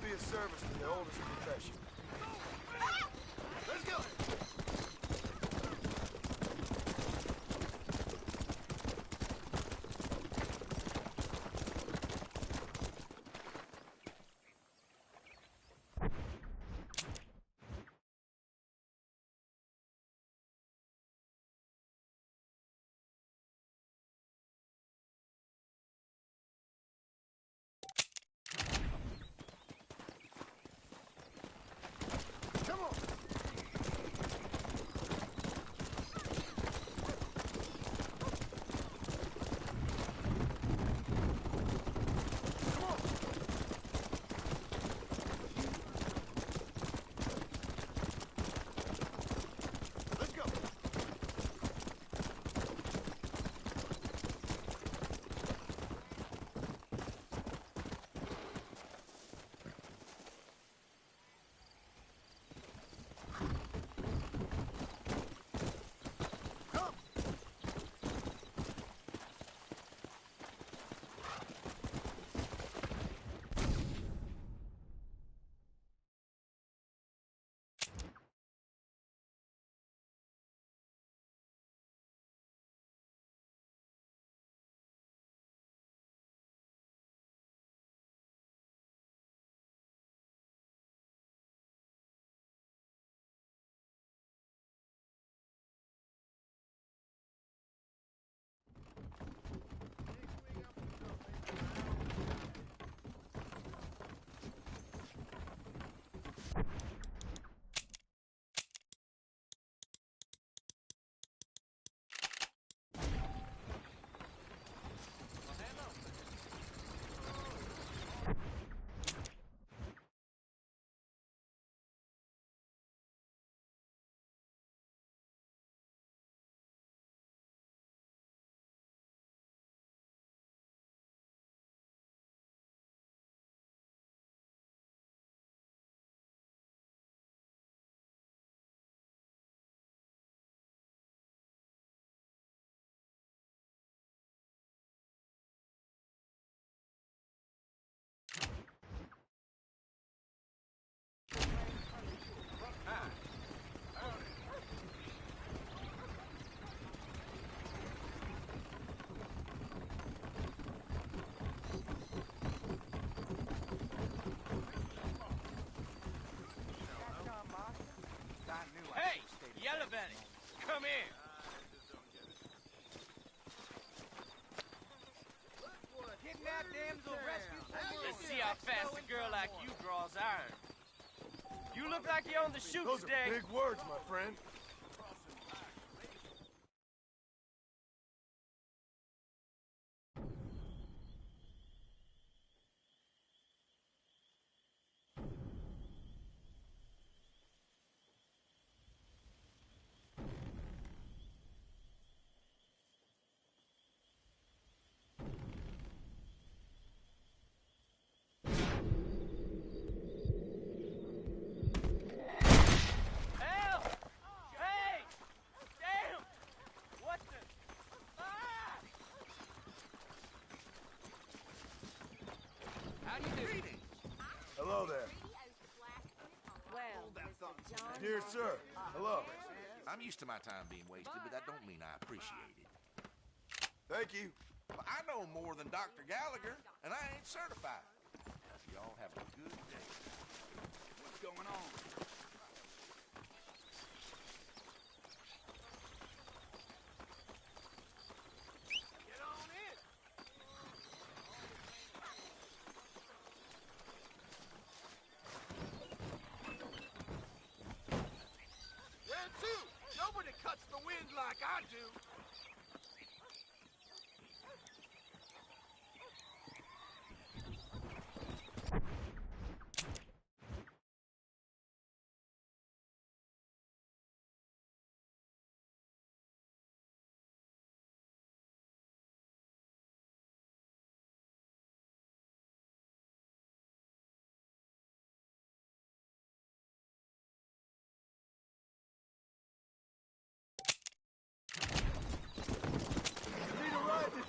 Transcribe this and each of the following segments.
be a service to the oldest profession. Let's go! Yellowbelly, come here. Kidnapped damsel rescued. Let's see how fast a girl like you draws iron. You look like you're on the shoot Those today. are big words, my friend. Hello there. Dear sir, hello. I'm used to my time being wasted, but that don't mean I appreciate it. Thank you. But I know more than Dr. Gallagher, and I ain't certified. Y'all have a good day. What's going on? Get on in. Where to? Nobody cuts the wind like I do.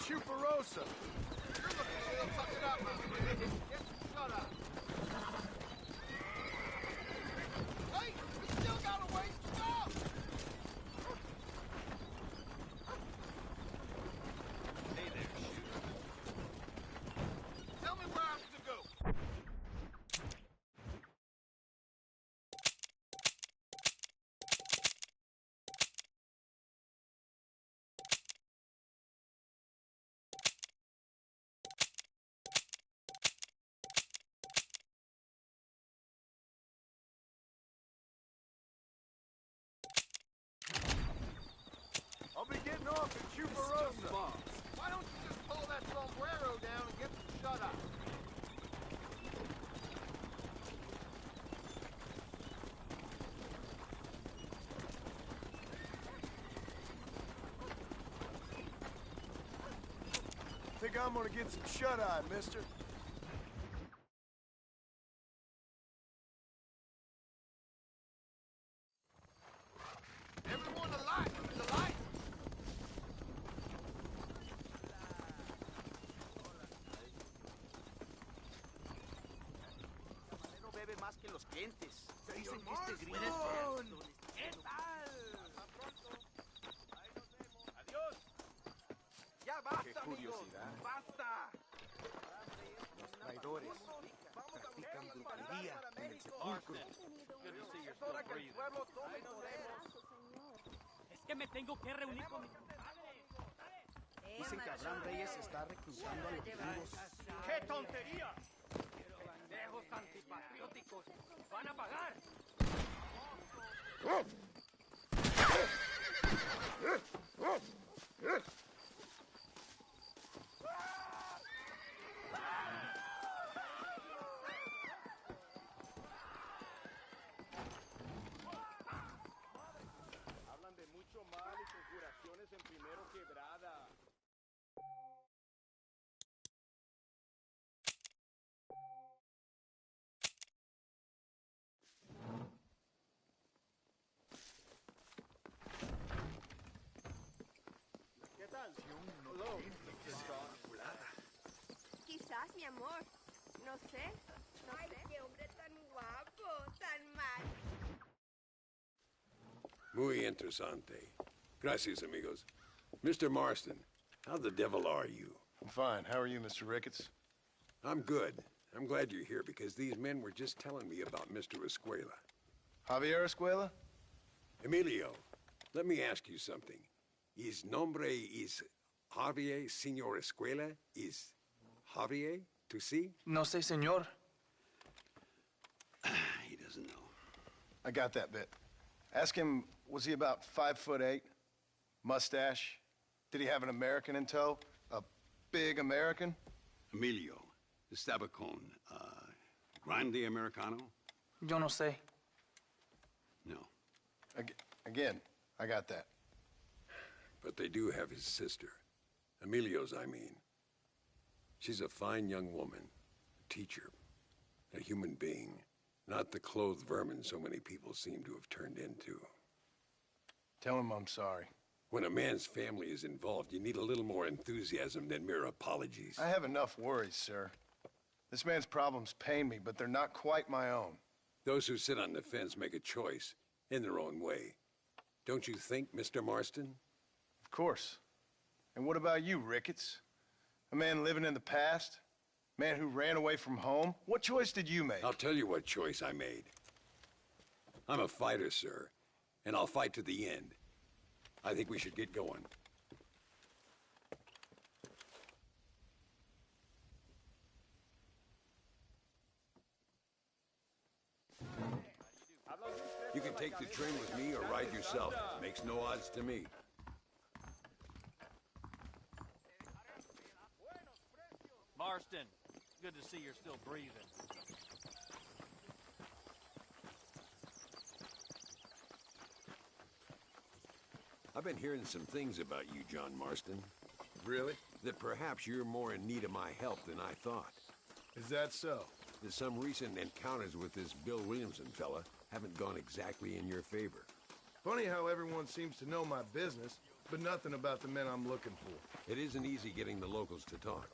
Chuparosa. You're looking a little tucked up, my friend. Shut up. talking Chuparosa. Why don't you just pull that sombrero down and get some shut-eye? Think I'm gonna get some shut-eye, mister. Everyone alight! Alight! No bebe más que los clientes. Dicen que este gringo ¿Qué tal? Adiós. ¡Ya basta, Qué amigos! curiosidad. ¡Basta! Los traidores practican brujería en el sepulcro. Good to see you're Es hora still que el breathing. pueblo tome poder. Es que me tengo que reunir con mi... Dicen que Abraham Reyes está reclutando a los gringos. ¡Qué tontería! Pendejos antipatrióticos. ¡Van a pagar! Hablan de mucho mal y conjuraciones en Primero Quebrada. ¿Qué tal? Hello. Quizás, mi amor. No sé. Ay, qué hombre tan guapo, tan macho. Muy interesante. Gracias, amigos. Mr. Marston, how the devil are you? I'm fine. How are you, Mr. Ricketts? I'm good. I'm glad you're here because these men were just telling me about Mr. Escuela. Javier Escuela? Emilio, let me ask you something. His nombre is Javier Señor Escuela? Is Javier to see? No sé, señor. He doesn't know. I got that bit. Ask him, was he about 5'8"? Mustache? Did he have an American in tow? A big American? Emilio, estaba con, Grande Americano? Yo no sé. No. Again, I got that. But they do have his sister. Emilio's, I mean. She's a fine young woman, a teacher, a human being, not the clothed vermin so many people seem to have turned into. Tell him I'm sorry. When a man's family is involved, you need a little more enthusiasm than mere apologies. I have enough worries, sir. This man's problems pain me, but they're not quite my own. Those who sit on the fence make a choice in their own way. Don't you think, Mr. Marston? Of course. And what about you, Ricketts? A man living in the past? Man who ran away from home? What choice did you make? I'll tell you what choice I made. I'm a fighter, sir, and I'll fight to the end. I think we should get going. You can take the train with me or ride yourself. Makes no odds to me. Marston, good to see you're still breathing. I've been hearing some things about you, John Marston. Really? That perhaps you're more in need of my help than I thought. Is that so? That some recent encounters with this Bill Williamson fella haven't gone exactly in your favor. Funny how everyone seems to know my business, but nothing about the men I'm looking for. It isn't easy getting the locals to talk.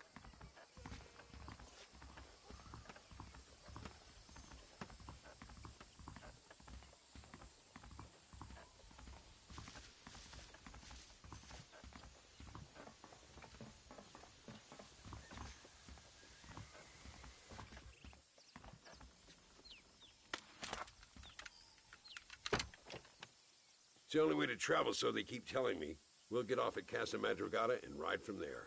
It's the only way to travel, so they keep telling me. We'll get off at Casa Madrugada and ride from there.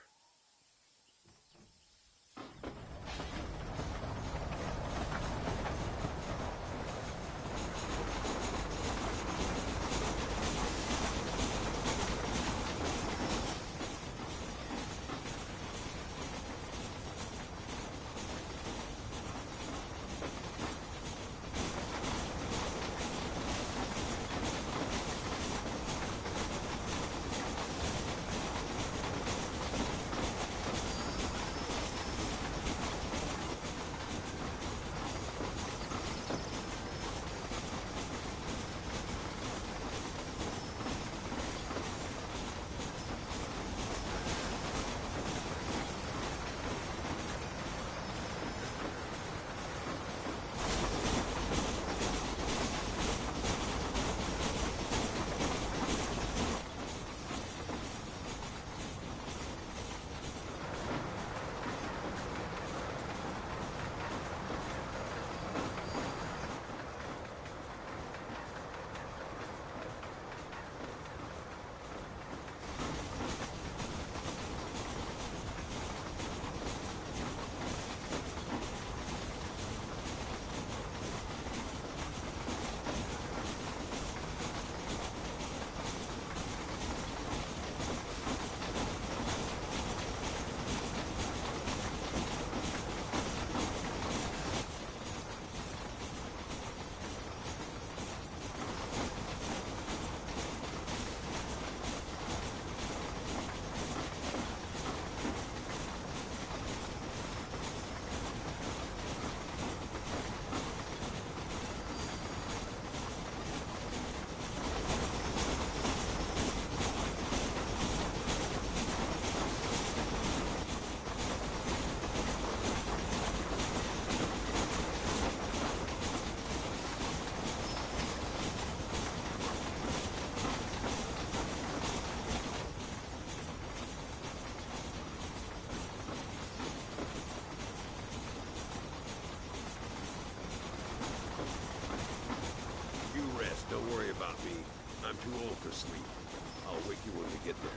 Don't worry about me. I'm too old for sleep. I'll wake you when we get there.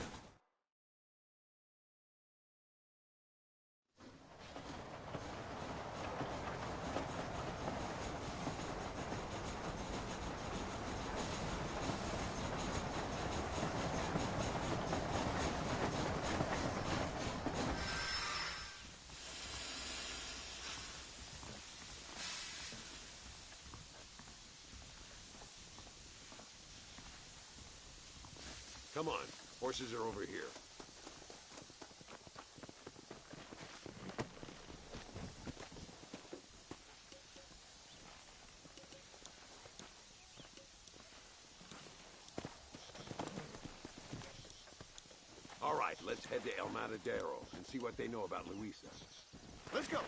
Come on, horses are over here. All right, let's head to El Matadero and see what they know about Luisa. Let's go.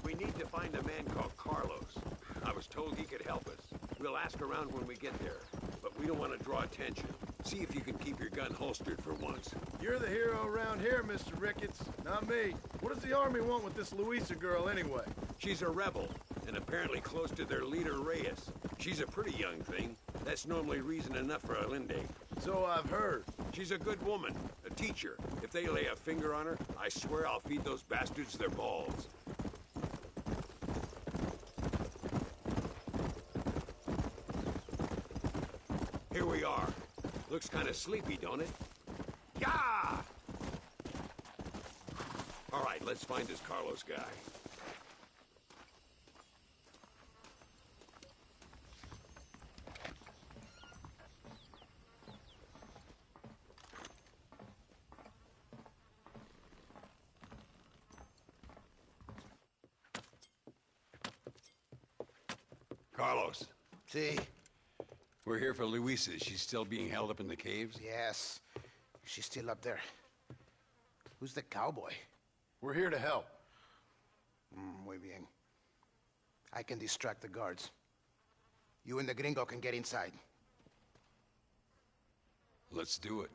We need to find a man called Carlos. I was told he could help us. We'll ask around when we get there, but we don't want to draw attention. See if you can keep your gun holstered for once. You're the hero around here, Mr. Ricketts, not me. What does the army want with this Luisa girl anyway? She's a rebel, and apparently close to their leader, Reyes. She's a pretty young thing. That's normally reason enough for Allende. So I've heard. She's a good woman, a teacher. If they lay a finger on her, I swear I'll feed those bastards their balls. Here we are. Looks kind of sleepy, don't it? Yeah! All right, let's find this Carlos guy. Carlos. See? We're here for Luisa. She's still being held up in the caves? Yes. She's still up there. Who's the cowboy? We're here to help. Muy bien. I can distract the guards. You and the gringo can get inside. Let's do it.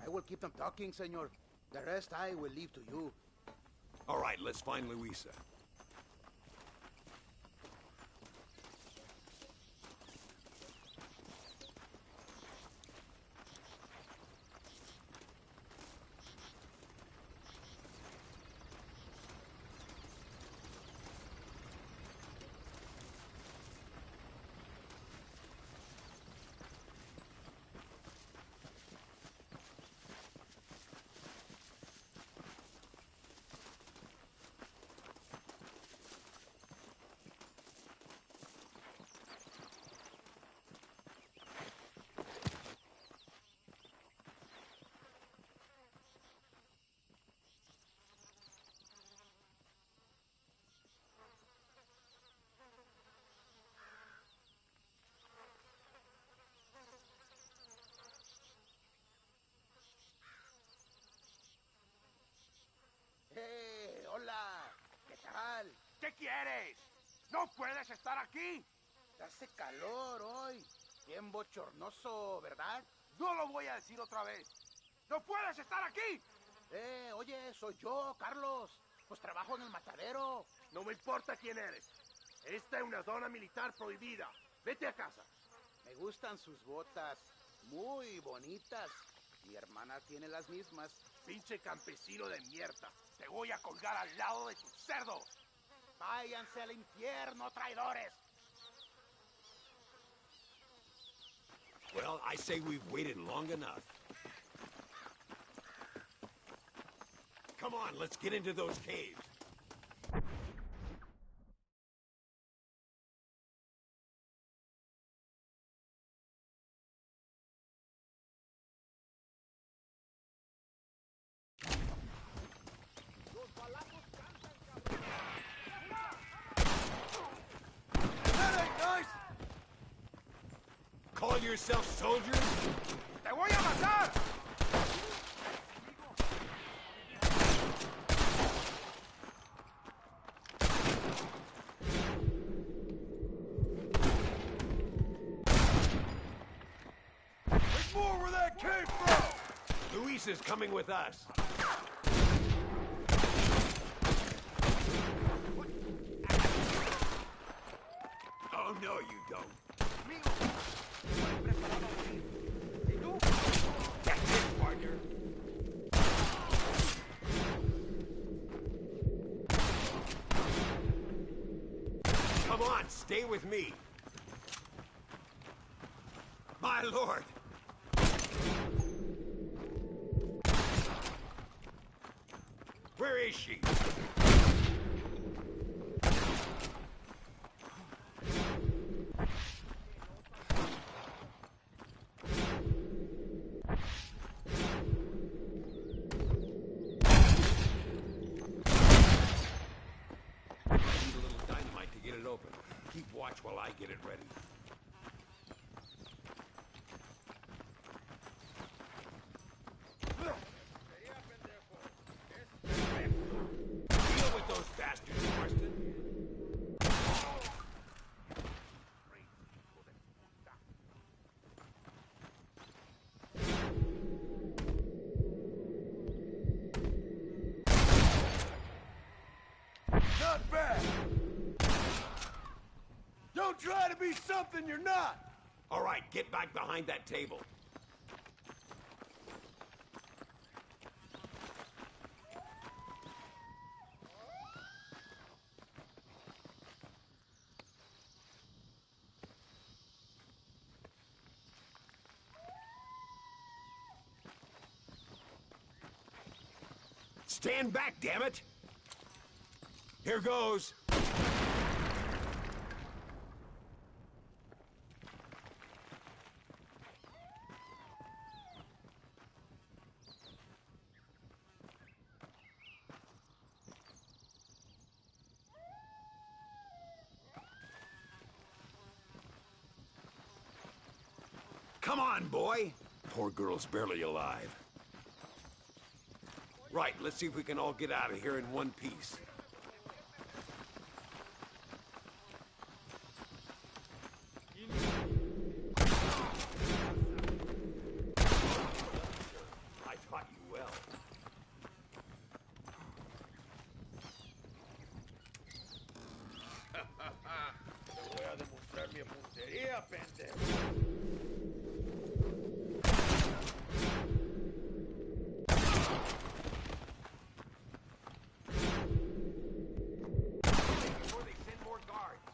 I will keep them talking, senor. The rest I will leave to you. All right, let's find Luisa. ¡Hey! ¡Hola! ¿Qué tal? ¿Qué quieres? ¡No puedes estar aquí! Hace calor hoy. Bien bochornoso, ¿verdad? No lo voy a decir otra vez. ¡No puedes estar aquí! Oye, soy yo, Carlos. Pues trabajo en el matadero. No me importa quién eres. Esta es una zona militar prohibida. Vete a casa. Me gustan sus botas. Muy bonitas. Mi hermana tiene las mismas. Pinche campesino de mierda. Te voy a colgar al lado de tus cerdos. Váyanse al infierno, traidores. Well, I say we've waited long enough. Come on, let's get into those caves. That ain't nice! Call yourself soldiers? ¡Te voy a matar! There's more where that came from! Luis is coming with us. Oh, no, you don't. That's it, partner. Come on, stay with me. My lord. Where is she? Keep watch while I get it ready. Deal with those bastards, Marston. Not bad. Don't try to be something you're not! All right, get back behind that table. Stand back, damn it! Here goes. Come on, boy! Poor girl's barely alive. Right, let's see if we can all get out of here in one piece. I taught you well. Voy a demostrar mi puntería, pendejo. Before they send more guards.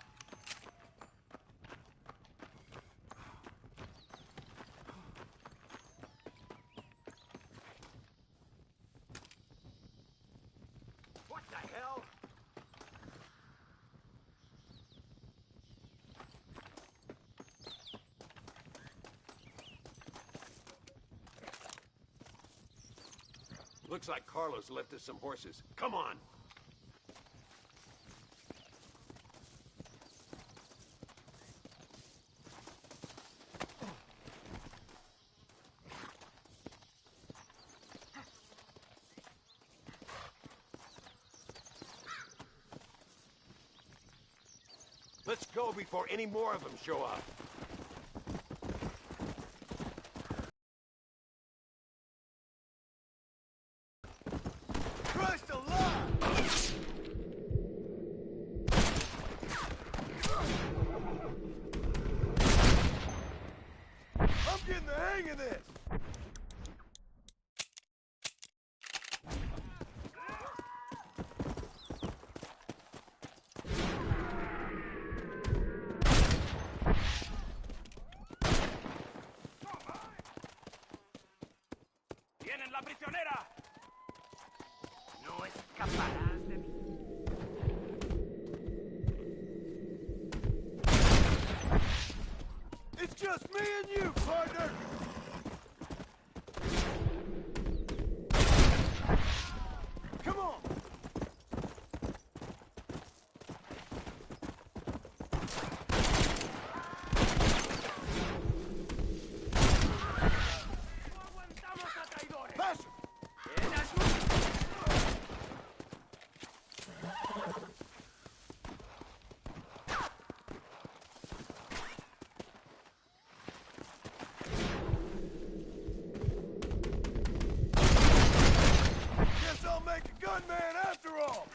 What the hell? Looks like Carlos left us some horses. Come on! Let's go before any more of them show up. Christ alive! I'm getting the hang of this! ¡Tienen la prisionera! No escaparás de mí. It's just me and you, partner! Come on! ¡No aguantamos a traidores! Pass him! ¡En ayuda! Guess I'll make a gunman after all!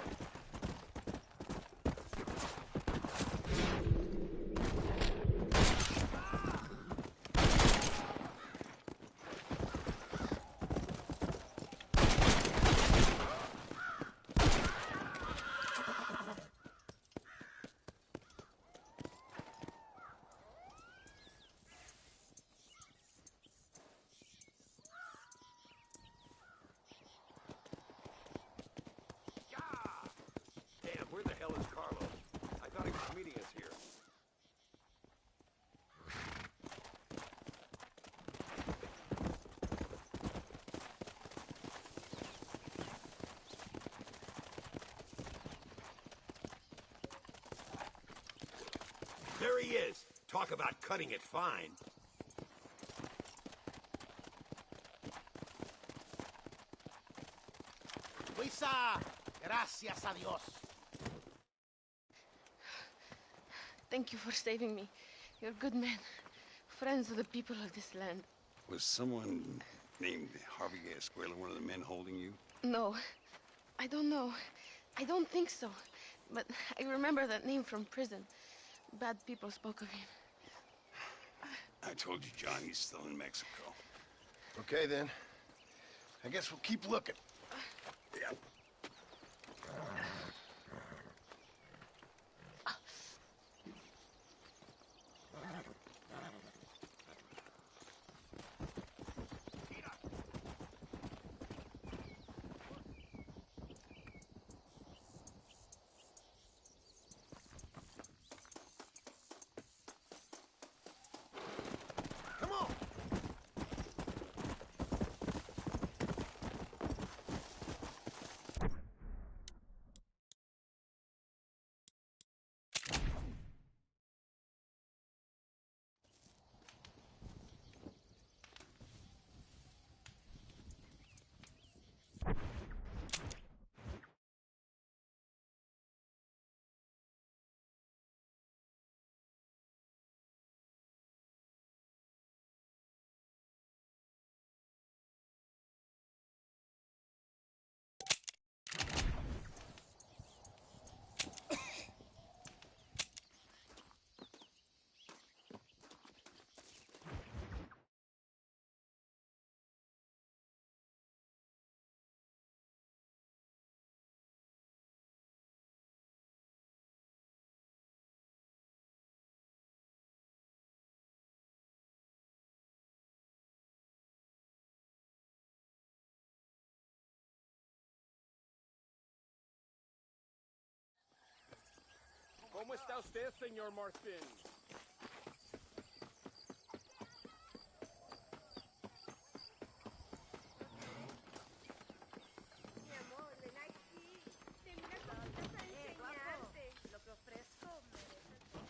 hell is Carlos? I thought he was meeting us here. There he is. Talk about cutting it fine. Luisa, gracias a Dios. Thank you for saving me. You're good men. Friends of the people of this land. Was someone named Harvey Escuela one of the men holding you? No, I don't know. I don't think so. But I remember that name from prison. Bad people spoke of him. I told you, John, he's still in Mexico. Okay, then. I guess we'll keep looking. Yeah. ¿Cómo está usted, señor Marston? Mi amor, ven aquí. Tengo unas cositas para enseñarte. Lo que ofrezco merece todo.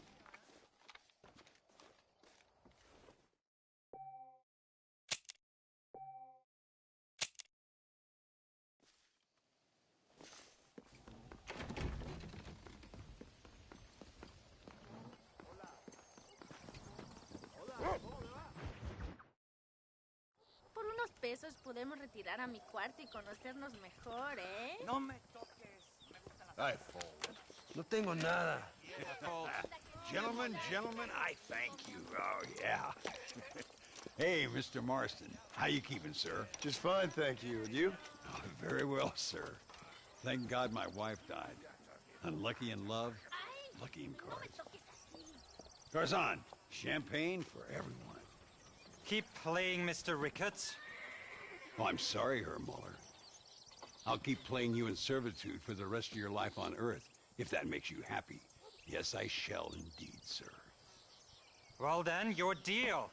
Por unos pesos podemos retirar a mi cuarto y conocernos mejor, ¿eh? No me toques. Me gusta la... All right, forward. No tengo nada. Gentlemen, I thank you. Oh, yeah. Hey, Mr. Marston. How you keeping, sir? Just fine, thank you. And you? Oh, very well, sir. Thank God my wife died. Unlucky in love, lucky in cards. Tarzan, champagne for everyone. Keep playing, Mr. Ricketts. Oh, I'm sorry, Herr Muller. I'll keep playing you in servitude for the rest of your life on Earth, if that makes you happy. Yes, I shall indeed, sir. Well then, your deal.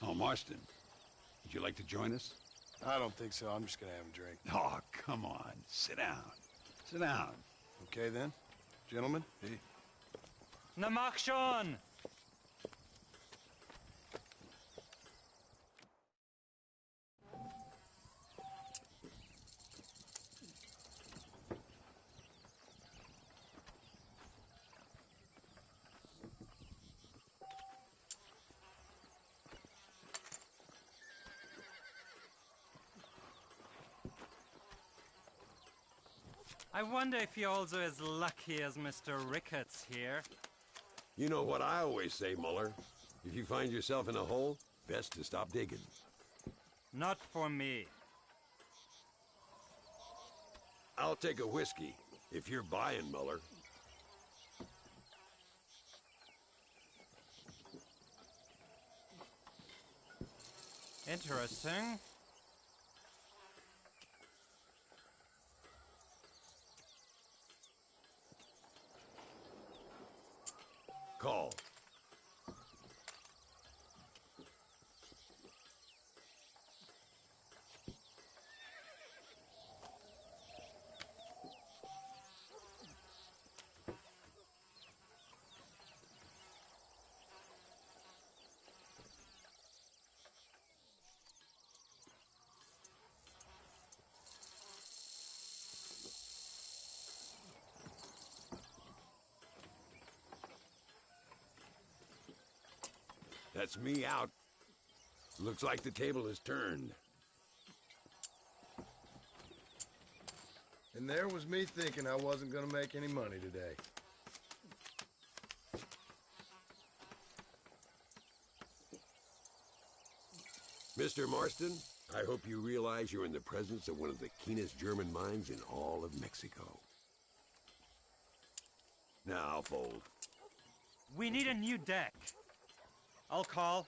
Oh, Marston, would you like to join us? I don't think so. I'm just gonna have a drink. Oh, come on. Sit down. Sit down. Okay, then. Gentlemen? Hey. Na mach schon! I wonder if you're also as lucky as Mr. Ricketts here. You know what I always say, Muller. If you find yourself in a hole, best to stop digging. Not for me. I'll take a whiskey, if you're buying, Muller. Interesting. call. That's me out. Looks like the table is turned. And there was me thinking I wasn't gonna make any money today. Mr. Marston, I hope you realize you're in the presence of one of the keenest German minds in all of Mexico. Now I'll fold. We need a new deck. I'll call.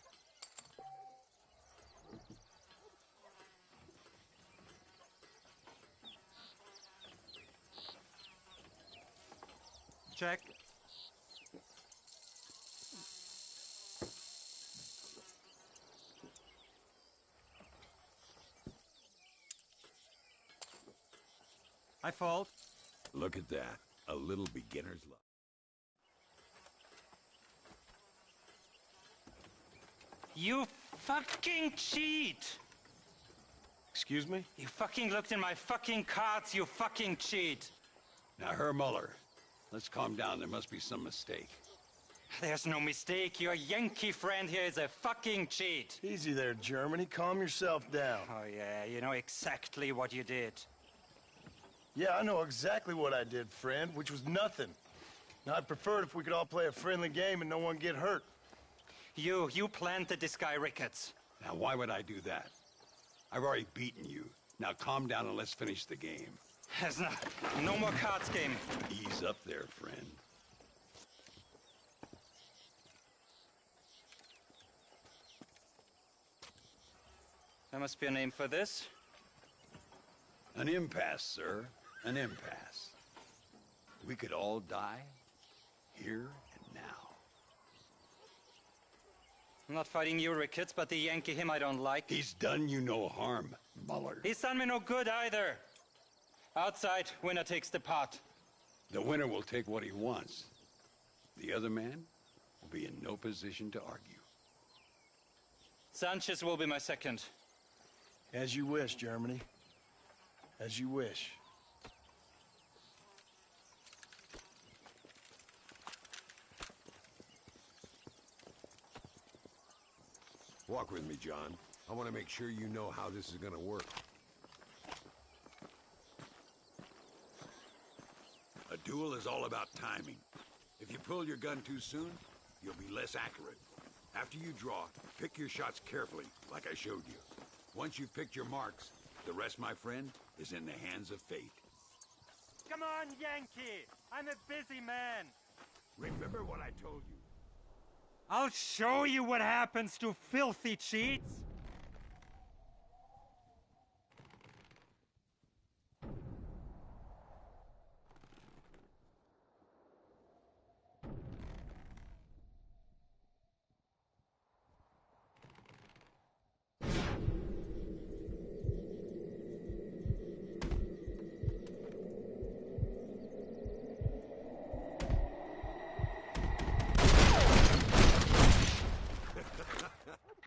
Check. I fold. Look at that. A little beginner's luck. You fucking cheat! Excuse me? You fucking looked in my fucking cards, you fucking cheat! Now, Herr Muller, let's calm down. There must be some mistake. There's no mistake. Your Yankee friend here is a fucking cheat. Easy there, Germany. Calm yourself down. Oh, yeah, you know exactly what you did. Yeah, I know exactly what I did, friend, which was nothing. Now, I'd prefer it if we could all play a friendly game and no one get hurt. You planted this guy Ricketts. Now, why would I do that? I've already beaten you. Now, calm down and let's finish the game. There's no more cards game. Ease up there, friend. There must be a name for this. An impasse, sir. An impasse. We could all die here and now. I'm not fighting you, Ricketts, but the Yankee him I don't like. He's done you no harm, Muller. He's done me no good either. Outside, winner takes the pot. The winner will take what he wants. The other man will be in no position to argue. Sanchez will be my second. As you wish, Germany. As you wish. Walk with me, John. I want to make sure you know how this is going to work. A duel is all about timing. If you pull your gun too soon, you'll be less accurate. After you draw, pick your shots carefully, like I showed you. Once you've picked your marks, the rest, my friend, is in the hands of fate. Come on, Yankee! I'm a busy man! Remember what I told you. I'll show you what happens to filthy cheats!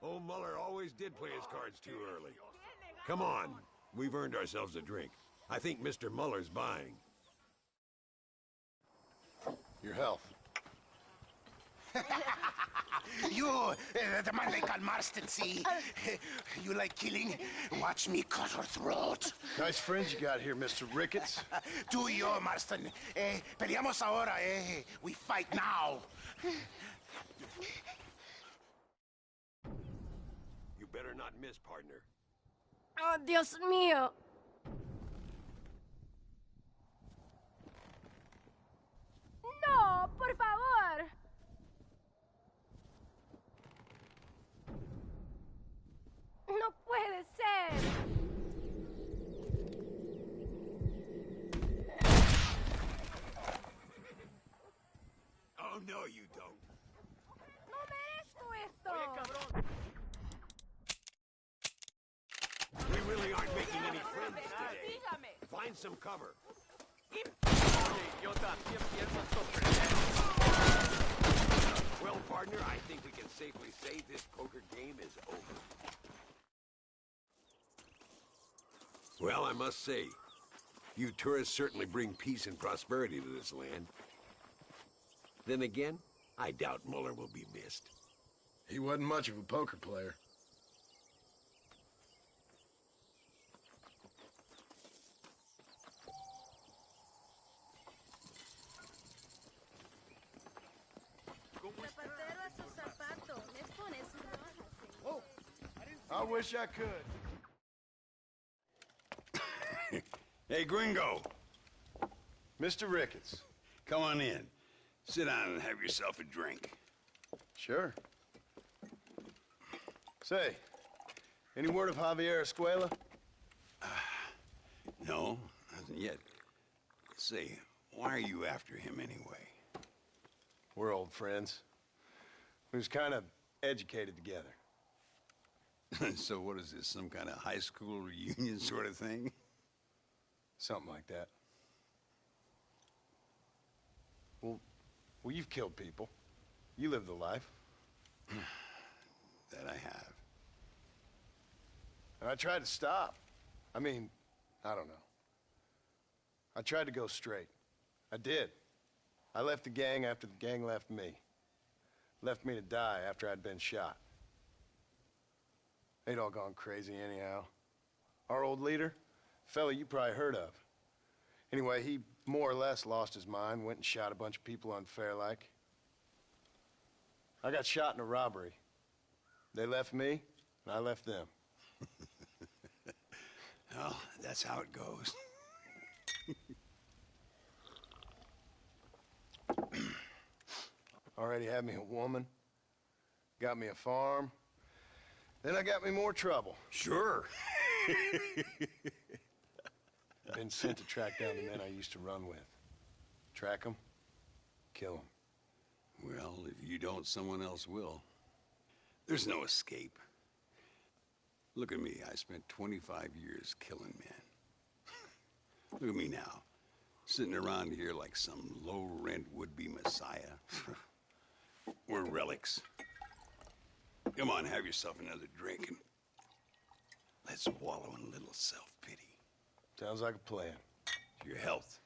Old Muller always did play his cards too early. Come on, we've earned ourselves a drink. I think Mr. Muller's buying. Your health. You, the man they call Marston, see? You like killing? Watch me cut her throat. Nice friends you got here, Mr. Ricketts. Tú y yo, Marston. Peleamos ahora, eh? We fight now. You better not miss, partner. Oh, Dios mío. No, por favor. No puede ser. Oh, no, you don't. some cover. Oye, idiota, ¿quién piensas sorprender? Well, partner, I think we can safely say this poker game is over. Well, I must say, you tourists certainly bring peace and prosperity to this land. Then again, I doubt Muller will be missed. He wasn't much of a poker player. Zapatero a su zapato. Les pone su roja, Whoa! I wish I could. Hey, Gringo. Mr. Ricketts. Come on in. Sit down and have yourself a drink. Sure. Say, any word of Javier Escuela? No, hasn't yet. Say, why are you after him anyway? We're old friends. We was kind of educated together. So what is this, some kind of high school reunion sort of thing? Something like that. Well, you've killed people. You lived the life. That I have. And I tried to stop. I mean, I don't know. I tried to go straight. I did. I left the gang after the gang left me. Left me to die after I'd been shot. They'd all gone crazy anyhow. Our old leader, fella you probably heard of. Anyway, he more or less lost his mind, went and shot a bunch of people unfair like. I got shot in a robbery. They left me, and I left them. Well, that's how it goes. Already had me a woman, got me a farm, then I got me more trouble. Sure. Been sent to track down the men I used to run with. Track them, kill them. Well, if you don't, someone else will. There's no escape. Look at me. I spent 25 years killing men. Look at me now, sitting around here like some low-rent would-be messiah. We're relics. Come on, have yourself another drink and let's wallow in a little self-pity. Sounds like a plan. To your health.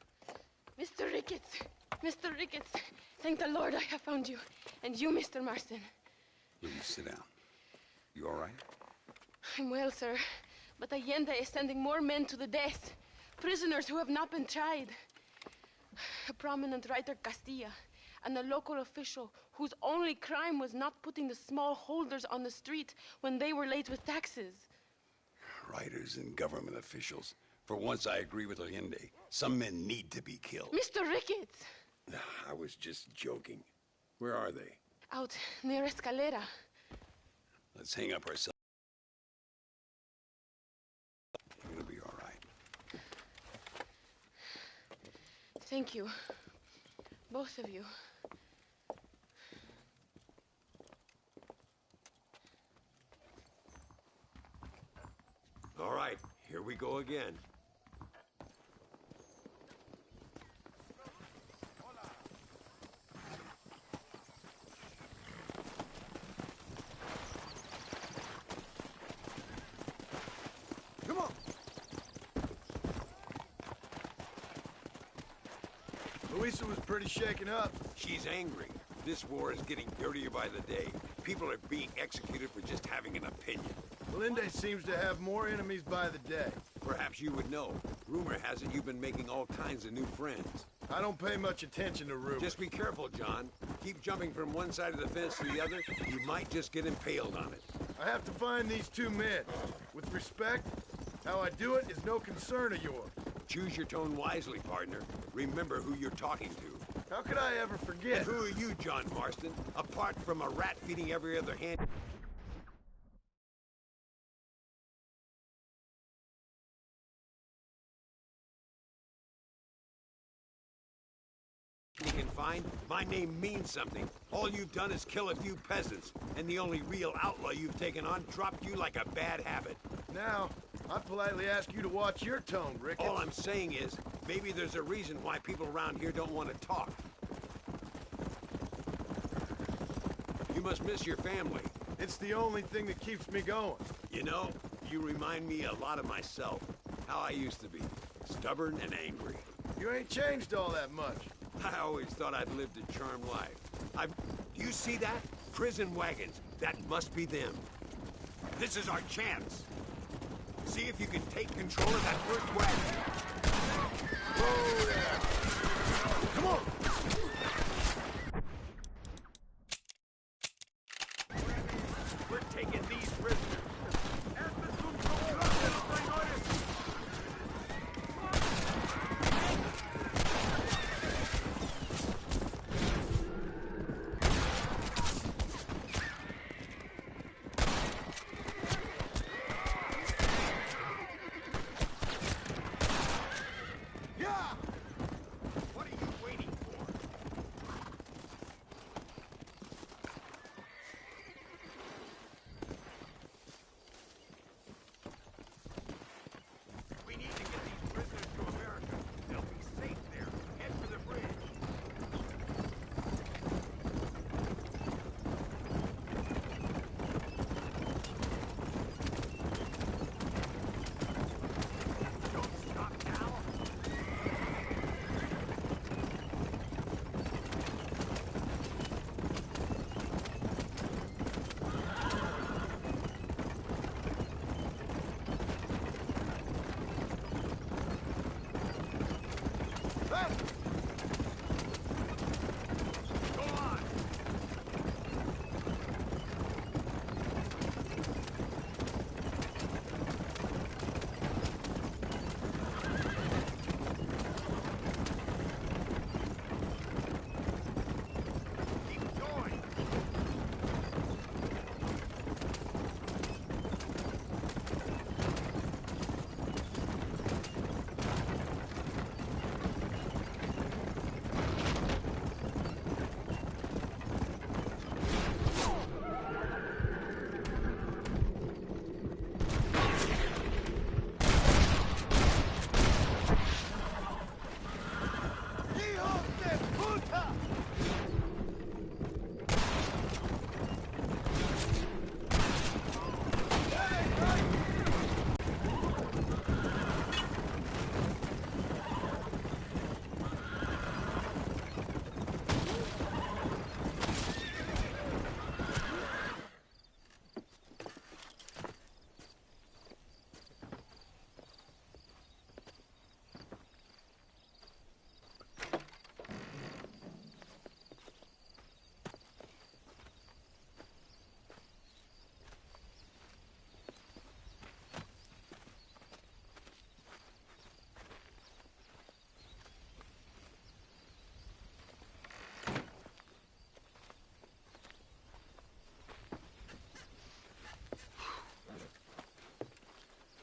Mr. Ricketts! Mr. Ricketts! Thank the Lord I have found you. And you, Mr. Marston. Let me sit down. You all right? I'm well, sir. But Allende is sending more men to the death. Prisoners who have not been tried. A prominent writer, Castilla, and a local official whose only crime was not putting the small holders on the street when they were late with taxes. Writers and government officials. For once, I agree with Allende. Some men need to be killed. Mr. Ricketts! I was just joking. Where are they? Out near Escalera. Let's hang up ourselves. You're gonna be all right. Thank you. Both of you. All right, here we go again. Come on. Luisa was pretty shaken up. She's angry. This war is getting dirtier by the day. People are being executed for just having an opinion. Melinde seems to have more enemies by the day. Perhaps you would know. Rumor has it you've been making all kinds of new friends. I don't pay much attention to rumors. Just be careful, John. Keep jumping from one side of the fence to the other. You might just get impaled on it. I have to find these two men. With respect, how I do it is no concern of yours. Choose your tone wisely, partner. Remember who you're talking to. How could I ever forget? And who are you, John Marston? Apart from a rat feeding every other hand... you can find, my name means something. All you've done is kill a few peasants, and the only real outlaw you've taken on dropped you like a bad habit. Now, I politely ask you to watch your tone, Ricketts. All I'm saying is, maybe there's a reason why people around here don't want to talk. You must miss your family. It's the only thing that keeps me going. You know, you remind me a lot of myself. How I used to be. Stubborn and angry. You ain't changed all that much. I always thought I'd lived a charmed life. You see that? Prison wagons. That must be them. This is our chance. See if you can take control of that first wagon. Whoa there! Come on! We're taking these prisoners.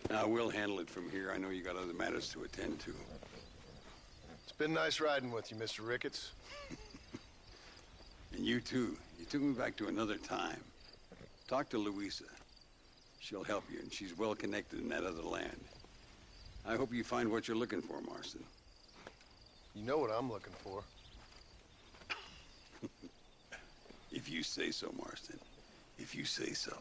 Now, we'll handle it from here. I know you got other matters to attend to. It's been nice riding with you, Mr. Ricketts. And you, too. You took me back to another time. Talk to Louisa. She'll help you, and she's well connected in that other land. I hope you find what you're looking for, Marston. You know what I'm looking for. If you say so, Marston. If you say so.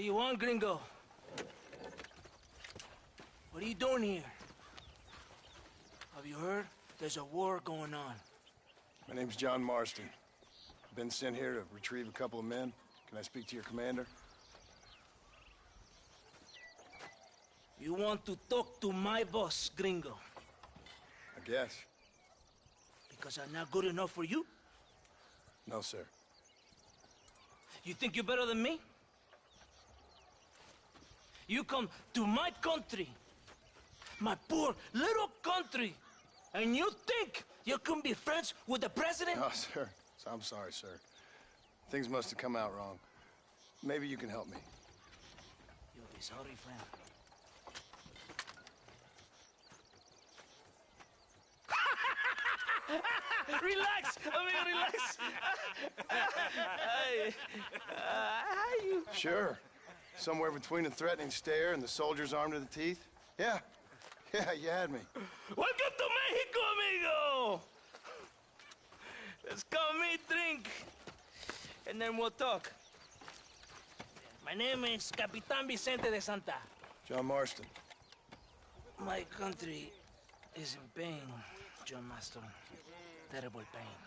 do you want, gringo? What are you doing here? Have you heard? There's a war going on. My name's John Marston. Been sent here to retrieve a couple of men. Can I speak to your commander? You want to talk to my boss, gringo? I guess. Because I'm not good enough for you? No, sir. You think you're better than me? You come to my country, my poor little country, and you think you can be friends with the president? Oh, sir. I'm sorry, sir. Things must have come out wrong. Maybe you can help me. You'll be sorry, friend. Relax! Relax! Sure. Somewhere between a threatening stare and the soldier's armed to the teeth? Yeah. Yeah, you had me. Welcome to Mexico, amigo! Let's come meet, drink, and then we'll talk. My name is Capitan Vicente de Santa. John Marston. My country is in pain, John Marston. Terrible pain.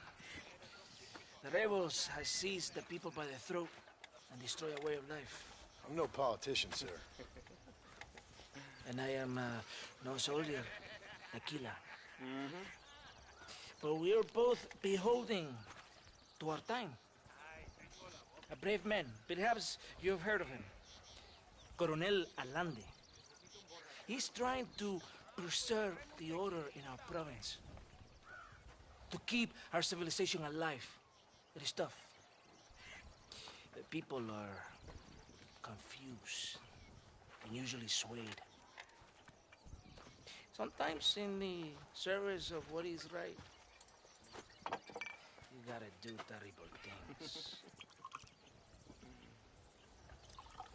The rebels have seized the people by the throat and destroy a way of life. I'm no politician, sir. And I am no soldier, a killer. But we are both beholding to our time. A brave man, perhaps you've heard of him. Coronel Allende. He's trying to preserve the order in our province. To keep our civilization alive. It is tough. The people are confused and usually swayed. Sometimes in the service of what is right, you gotta do terrible things.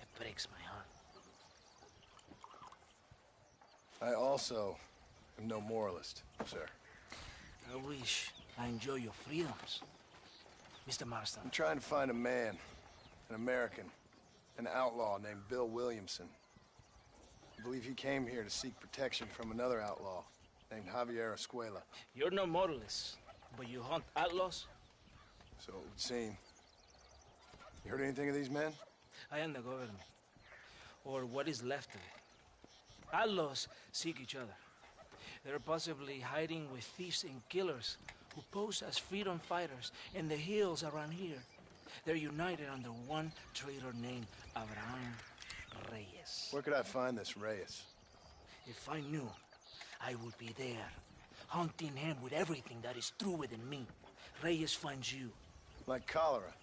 It breaks my heart. I also am no moralist, sir. I wish I enjoy your freedoms, Mr. Marston. I'm trying to find a man, an American, an outlaw named Bill Williamson. I believe he came here to seek protection from another outlaw named Javier Escuela. You're no moralist, but you hunt outlaws? So it would seem. You heard anything of these men? I am the government, or what is left of it. Outlaws seek each other. They're possibly hiding with thieves and killers who pose as freedom fighters in the hills around here. They're united under one traitor named Abraham Reyes. Where could I find this Reyes? If I knew, I would be there, hunting him with everything that is true within me. Reyes finds you. Like cholera.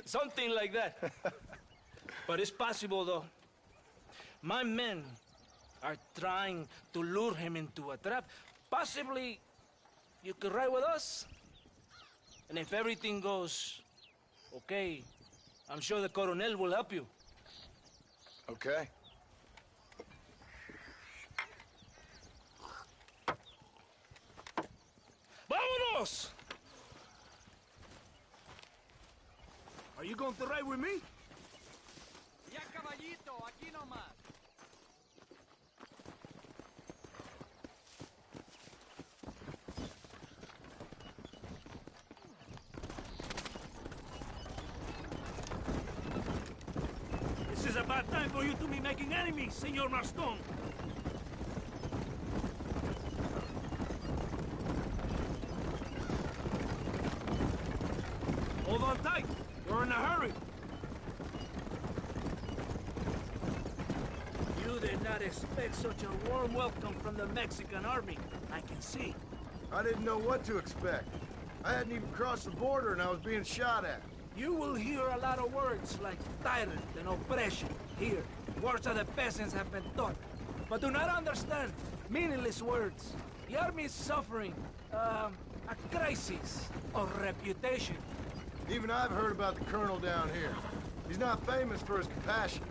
Something like that. But it's possible, though. My men are trying to lure him into a trap. Possibly, you could ride with us. And if everything goes okay, I'm sure the Coronel will help you. Okay. ¡Vámonos! Are you going to ride with me? Ya, caballito, aquí nomás. This is a bad time for you to be making enemies, Senor Marston. Hold on tight. We're in a hurry. You did not expect such a warm welcome from the Mexican army. I can see. I didn't know what to expect. I hadn't even crossed the border and I was being shot at. You will hear a lot of words like tyrant and oppression here. Words that the peasants have been taught. But do not understand meaningless words. The army is suffering a crisis of reputation. Even I've heard about the colonel down here. He's not famous for his compassion.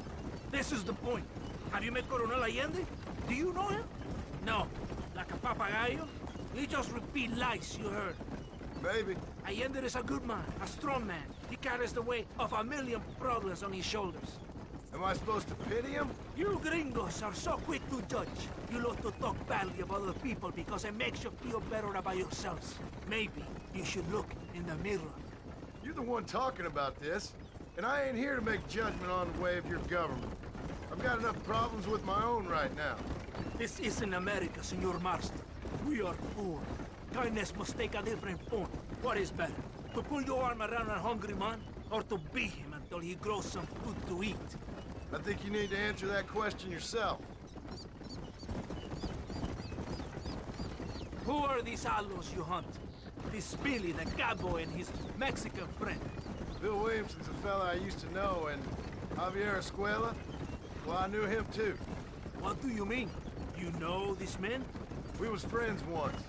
This is the point. Have you met Coronel Allende? Do you know him? No. Like a papagayo? He just repeat lies you heard. Maybe. Allende is a good man, a strong man. He carries the weight of 1,000,000 problems on his shoulders. Am I supposed to pity him? You gringos are so quick to judge. You love to talk badly about other people because it makes you feel better about yourselves. Maybe you should look in the mirror. You're the one talking about this, and I ain't here to make judgment on the way of your government. I've got enough problems with my own right now. This isn't America, Senor Marston. We are poor. Kindness must take a different form. What is better, to pull your arm around a hungry man, or to beat him until he grows some food to eat? I think you need to answer that question yourself. Who are these outlaws you hunt? This Billy, the cowboy, and his Mexican friend. Bill Williamson's a fella I used to know, and Javier Escuela, well, I knew him too. What do you mean? You know these men? We was friends once.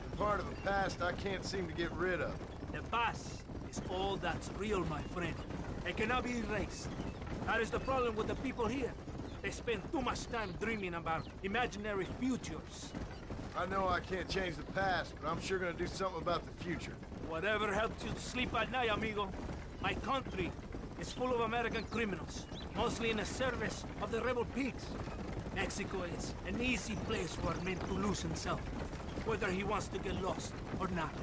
And part of the past I can't seem to get rid of. The past is all that's real, my friend. It cannot be erased. That is the problem with the people here. They spend too much time dreaming about imaginary futures. I know I can't change the past, but I'm sure gonna do something about the future. Whatever helps you sleep at night, amigo. My country is full of American criminals, mostly in the service of the rebel pigs. Mexico is an easy place for a man to lose himself, whether he wants to get lost or not.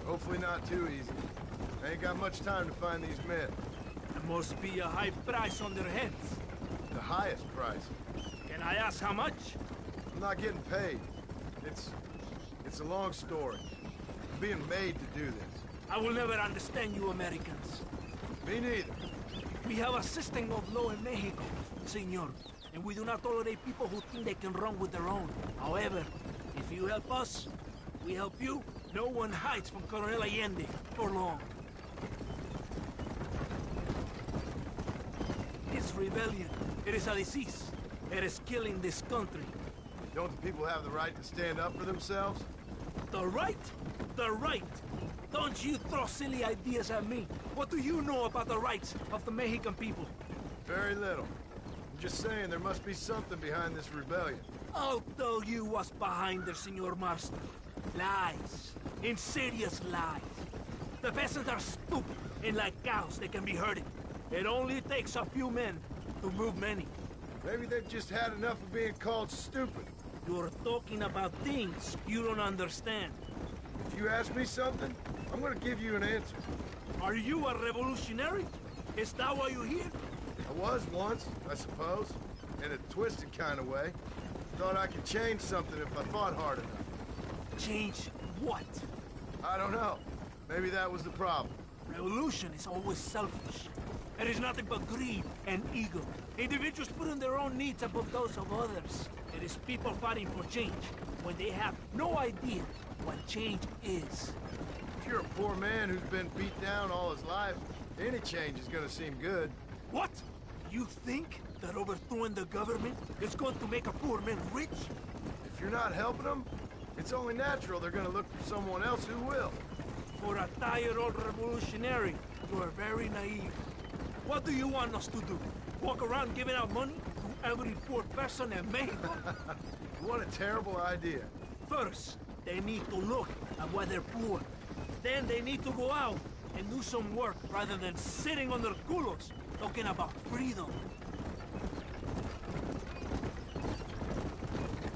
Hopefully not too easy. I ain't got much time to find these men. There must be a high price on their heads. The highest price. Can I ask how much? I'm not getting paid. It's a long story. I'm being made to do this. I will never understand you Americans. Me neither. We have a system of law in Mexico, senor, and we do not tolerate people who think they can run with their own. However, if you help us, we help you. No one hides from Colonel Allende for long. This rebellion, it is a disease. It is killing this country. Don't the people have the right to stand up for themselves? The right? The right! Don't you throw silly ideas at me. What do you know about the rights of the Mexican people? Very little. I'm just saying there must be something behind this rebellion. I'll tell you what's behind there, Senor Marston. Lies. Insidious lies. The peasants are stupid, and like cows, they can be herded. It only takes a few men to move many. Maybe they've just had enough of being called stupid. You're talking about things you don't understand. If you ask me something, I'm gonna give you an answer. Are you a revolutionary? Is that why you're here? I was once, I suppose. In a twisted kind of way. Thought I could change something if I fought hard enough. Change what? I don't know. Maybe that was the problem. Revolution is always selfish. It is nothing but greed and ego. Individuals putting their own needs above those of others. It is people fighting for change when they have no idea what change is. If you're a poor man who's been beat down all his life, any change is gonna seem good. What? You think that overthrowing the government is going to make a poor man rich? If you're not helping them, it's only natural they're gonna look for someone else who will. For a tired old revolutionary, you are very naive. What do you want us to do? Walk around giving out money to every poor person in Mexico? What a terrible idea. First, they need to look at why they're poor. Then they need to go out and do some work rather than sitting on their culos talking about freedom.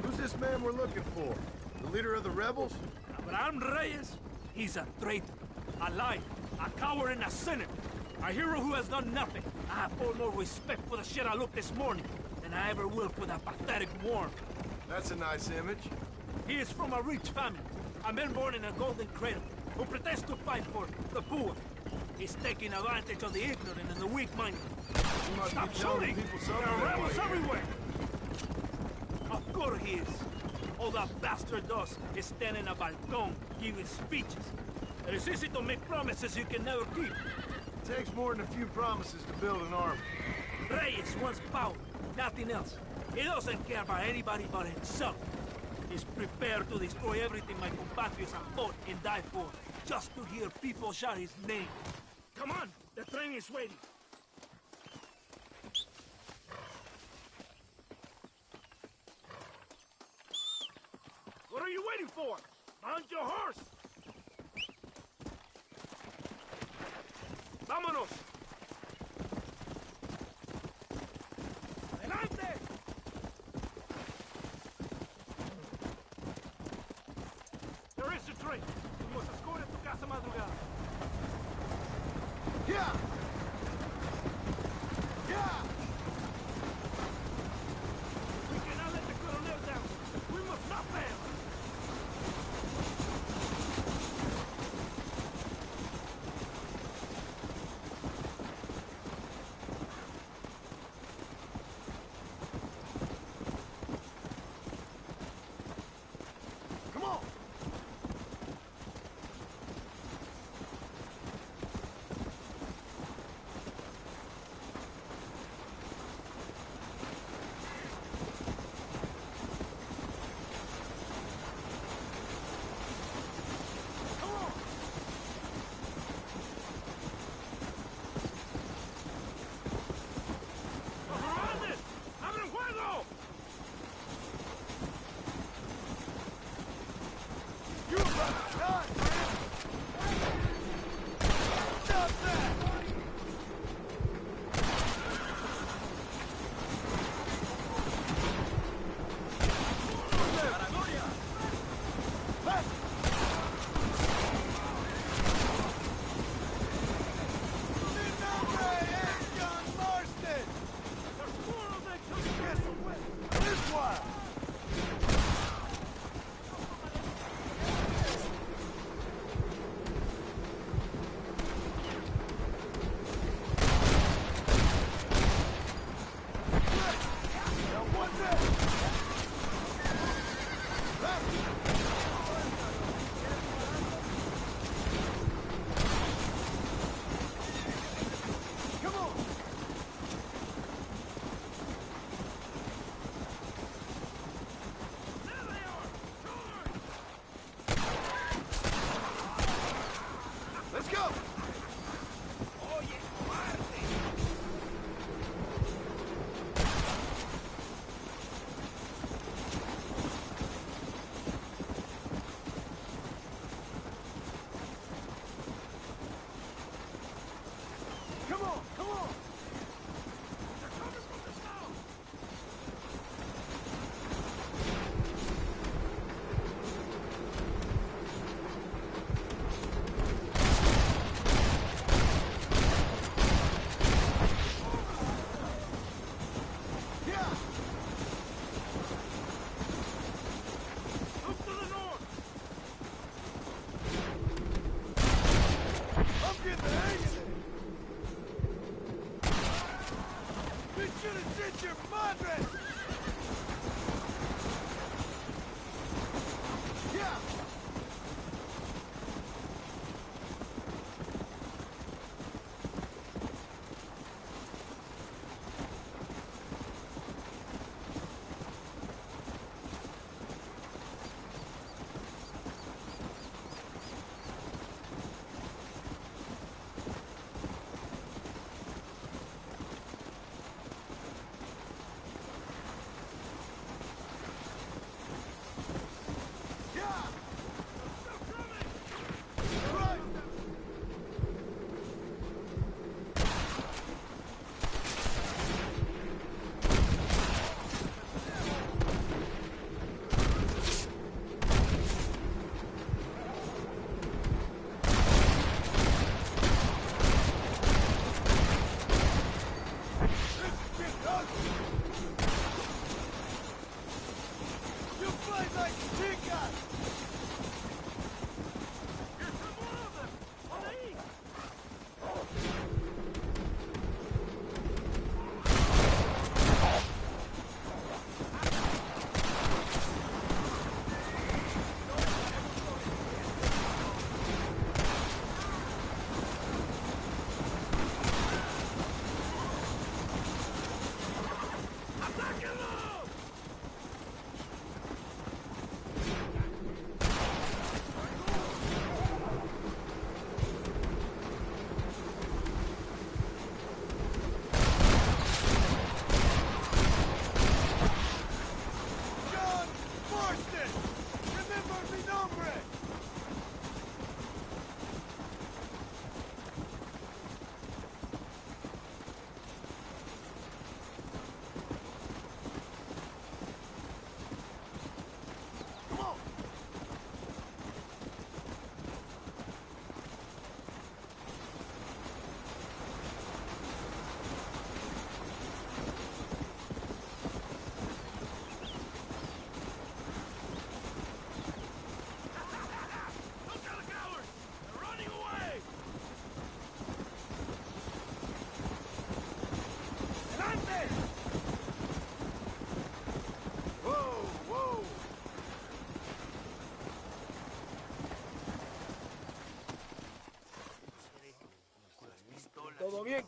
Who's this man we're looking for? The leader of the rebels? Abraham Reyes? He's a traitor, a liar, a coward, and a sinner. A hero who has done nothing. I have far more respect for the shit I looked this morning than I ever will for that pathetic worm. That's a nice image. He is from a rich family, a man born in a golden cradle, who pretends to fight for the poor. He's taking advantage of the ignorant and the weak-minded. Stop shooting! There are rebels everywhere! Of course he is. All that bastard does is stand in a balcón giving speeches. It is easy to make promises you can never keep. It takes more than a few promises to build an army. Reyes wants power, nothing else. He doesn't care about anybody but himself. He's prepared to destroy everything my compatriots have fought and died for, just to hear people shout his name. Come on, the train is waiting. What are you waiting for? Mount your horse! Vámonos! Adelante! There is a train. We must escort it to Casa Madrugada. Yeah! Yeah! We cannot let the Colonel down. We must not fail. Come on! ¡Adelante! ¡Abren fuego! You about done, man! Stop that! This one!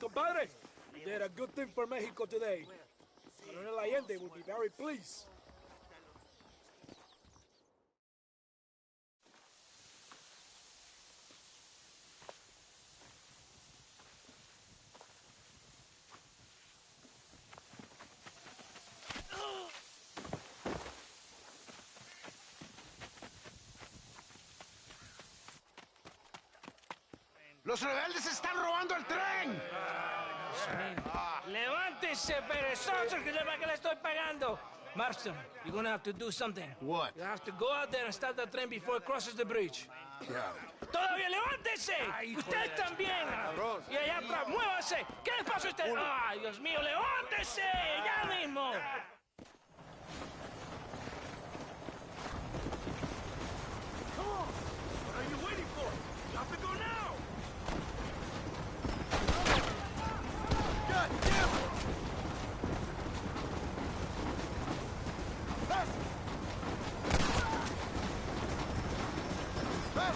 compadre. You did a good thing for Mexico today. Coronel Allende will be very pleased. ¡Los rebeldes están robando el tren! ¡Levántese, perezosos, que es para que le estoy pagando! Marston, you're gonna have to do something. What? You have to go out there and stop the train before it crosses the bridge. Yeah. ¡Todavía levántese! ¡Usted también! Y allá atrás, muévase. ¿Qué le pasa a usted? ¡Ay, Dios mío, levántese! ¡Ya mismo! Come on! What are you waiting for? You have to go now! God damn it! Hey!